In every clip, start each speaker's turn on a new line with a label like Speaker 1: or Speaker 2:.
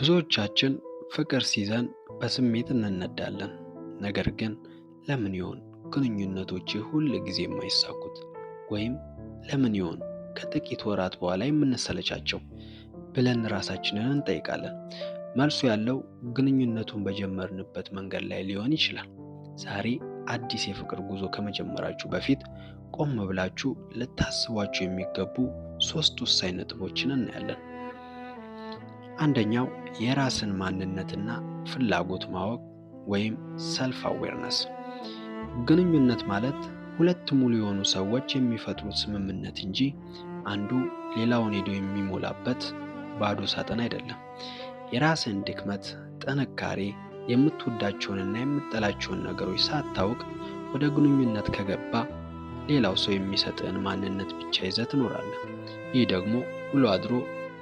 Speaker 1: ብዙዎቻችን ፍቅር ሲይዘን በስሜት እንነዳለን። ነገር ግን ለምን ይሆን ግንኙነቶች ሁል ጊዜ የማይሳኩት? ወይም ለምን ይሆን ከጥቂት ወራት በኋላ የምንሰለቻቸው ብለን ራሳችንን እንጠይቃለን። መልሱ ያለው ግንኙነቱን በጀመርንበት መንገድ ላይ ሊሆን ይችላል። ዛሬ አዲስ የፍቅር ጉዞ ከመጀመራችሁ በፊት ቆም ብላችሁ ልታስቧቸው የሚገቡ 3 ወሳኝ ነጥቦችን እናያለን። አንደኛው የራስን ማንነትና ፍላጎት ማወቅ ወይም ሰልፍ አዌርነስ። ግንኙነት ማለት ሁለት ሙሉ የሆኑ ሰዎች የሚፈጥሩት ስምምነት እንጂ አንዱ ሌላውን ሄዶ የሚሞላበት ባዶ ሳጥን አይደለም። የራስን ድክመት፣ ጥንካሬ፣ የምትወዳቸውንና የምትጠላቸውን ነገሮች ሳታውቅ ወደ ግንኙነት ከገባ ሌላው ሰው የሚሰጥህን ማንነት ብቻ ይዘህ ትኖራለህ። ይህ ደግሞ ውሎ አድሮ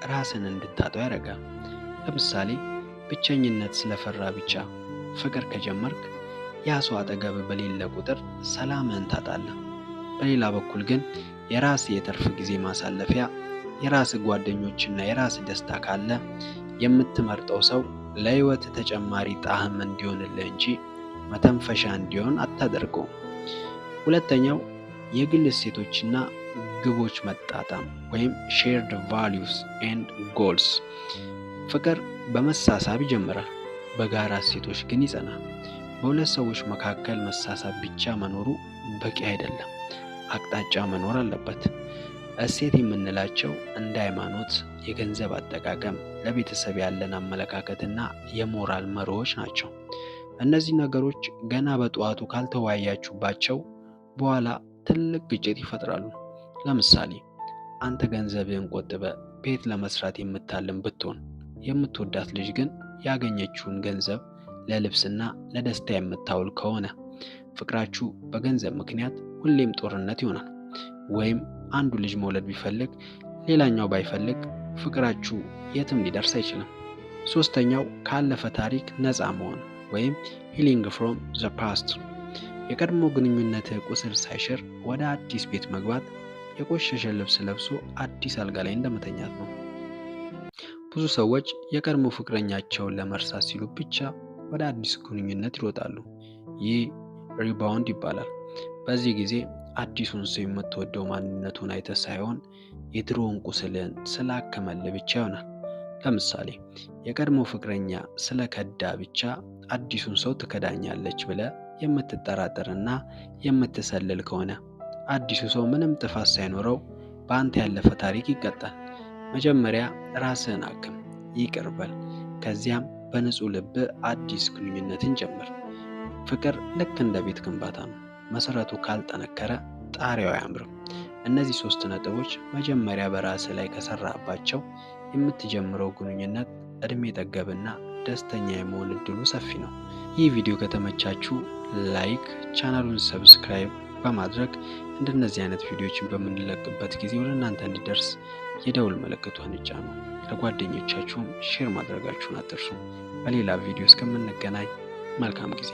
Speaker 1: ራስን እንድታጣው ያደርጋል። ለምሳሌ ብቸኝነት ስለፈራ ብቻ ፍቅር ከጀመርክ ያ ሰው አጠገብ በሌለ ቁጥር ሰላምህን ታጣለህ። በሌላ በኩል ግን የራስ የትርፍ ጊዜ ማሳለፊያ፣ የራስ ጓደኞችና የራስ ደስታ ካለ የምትመርጠው ሰው ለህይወት ተጨማሪ ጣዕም እንዲሆንልህ እንጂ መተንፈሻ እንዲሆን አታደርገውም። ሁለተኛው የግል እሴቶችና ግቦች መጣጣም ወይም shared values and goals። ፍቅር በመሳሳብ ይጀምራል፣ በጋራ እሴቶች ግን ይጸናል። በሁለት ሰዎች መካከል መሳሳብ ብቻ መኖሩ በቂ አይደለም፣ አቅጣጫ መኖር አለበት። እሴት የምንላቸው እንደ ሃይማኖት፣ የገንዘብ አጠቃቀም፣ ለቤተሰብ ያለን አመለካከትና የሞራል መርሆች ናቸው። እነዚህ ነገሮች ገና በጠዋቱ ካልተወያያችሁባቸው በኋላ ትልቅ ግጭት ይፈጥራሉ። ለምሳሌ አንተ ገንዘብህን ቆጥበህ ቤት ለመስራት የምታልም ብትሆን የምትወዳት ልጅ ግን ያገኘችውን ገንዘብ ለልብስና ለደስታ የምታውል ከሆነ ፍቅራችሁ በገንዘብ ምክንያት ሁሌም ጦርነት ይሆናል። ወይም አንዱ ልጅ መውለድ ቢፈልግ ሌላኛው ባይፈልግ ፍቅራችሁ የትም ሊደርስ አይችልም። ሶስተኛው ካለፈ ታሪክ ነፃ መሆን ወይም healing from the past። የቀድሞ ግንኙነትህ ቁስል ሳይሽር ወደ አዲስ ቤት መግባት የቆሸሸ ልብስ ለብሶ አዲስ አልጋ ላይ እንደመተኛት ነው። ብዙ ሰዎች የቀድሞ ፍቅረኛቸውን ለመርሳት ሲሉ ብቻ ወደ አዲስ ግንኙነት ይሮጣሉ። ይህ ሪባውንድ ይባላል። በዚህ ጊዜ አዲሱን ሰው የምትወደው ማንነቱን አይተህ ሳይሆን የድሮውን ቁስልን ስላከመልህ ብቻ ይሆናል። ለምሳሌ የቀድሞ ፍቅረኛ ስለከዳ ብቻ አዲሱን ሰው ትከዳኛለች ብለህ የምትጠራጠርና የምትሰልል ከሆነ አዲሱ ሰው ምንም ጥፋት ሳይኖረው በአንተ ያለፈ ታሪክ ይቀጣል። መጀመሪያ ራስህን አክም፣ ይቅር በል። ከዚያም በንጹህ ልብ አዲስ ግንኙነትን ጀምር። ፍቅር ልክ እንደ ቤት ግንባታ ነው። መሰረቱ ካልጠነከረ ጣሪያው አያምርም። እነዚህ 3 ነጥቦች መጀመሪያ በራስህ ላይ ከሰራባቸው የምትጀምረው ግንኙነት እድሜ ጠገብና ደስተኛ የመሆን እድሉ ሰፊ ነው። ይህ ቪዲዮ ከተመቻችሁ ላይክ፣ ቻናሉን ሰብስክራይብ በማድረግ እንደነዚህ አይነት ቪዲዮዎችን በምንለቅበት ጊዜ ወደ እናንተ እንዲደርስ የደውል ምልክቷን ይጫኑ። ለጓደኞቻችሁም ሼር ማድረጋችሁን አትርሱ። በሌላ ቪዲዮ እስከምንገናኝ መልካም ጊዜ